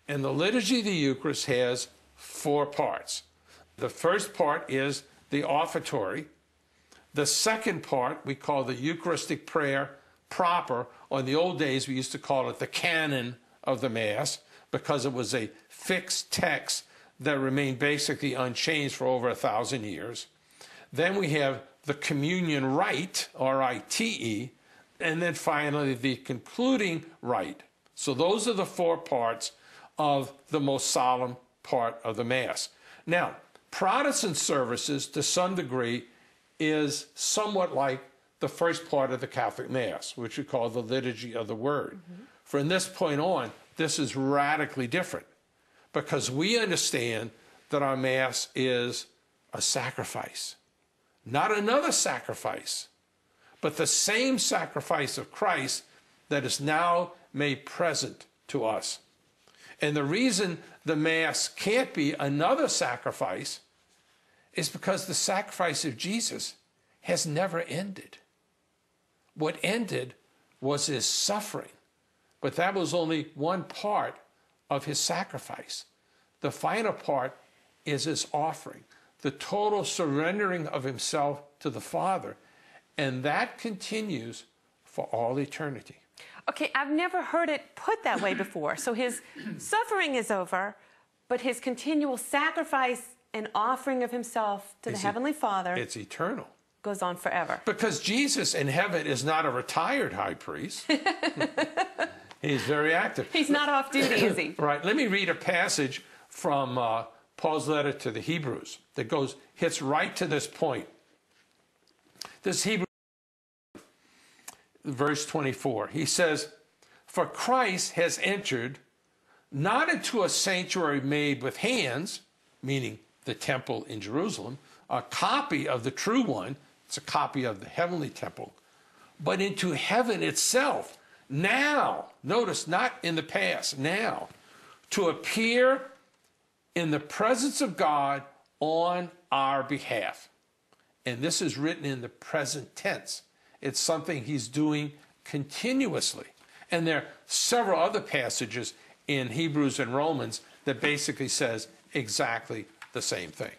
And the liturgy of the Eucharist has 4 parts. The first part is the offertory. The second part we call the Eucharistic prayer proper, or in the old days we used to call it the canon of the Mass, because it was a fixed text that remained basically unchanged for over 1,000 years. Then we have the communion rite, R-I-T-E, and then finally the concluding rite. So those are the 4 parts of the most solemn part of the Mass. Now, Protestant services, to some degree, is somewhat like the first part of the Catholic Mass, which we call the Liturgy of the Word. From this point on, this is radically different, because we understand that our Mass is a sacrifice. Not another sacrifice, but the same sacrifice of Christ that is now made present to us. And the reason the Mass can't be another sacrifice is because the sacrifice of Jesus has never ended. What ended was his suffering, but that was only one part of his sacrifice. The final part is his offering, the total surrendering of himself to the Father, and that continues for all eternity. Okay, I've never heard it put that way before. So his suffering is over, but his continual sacrifice and offering of himself to the Heavenly Father, it's eternal, goes on forever. Because Jesus in heaven is not a retired high priest. He's very active. He's not off duty, is he? Right. Let me read a passage from Paul's letter to the Hebrews that hits right to this point. This Hebrew, verse 24, he says, "For Christ has entered not into a sanctuary made with hands," meaning the temple in Jerusalem, a copy of the true one, it's a copy of the heavenly temple, "but into heaven itself, now," notice, not in the past, now, "to appear in the presence of God on our behalf." And this is written in the present tense. It's something he's doing continuously. And there are several other passages in Hebrews and Romans that basically says exactly the same thing.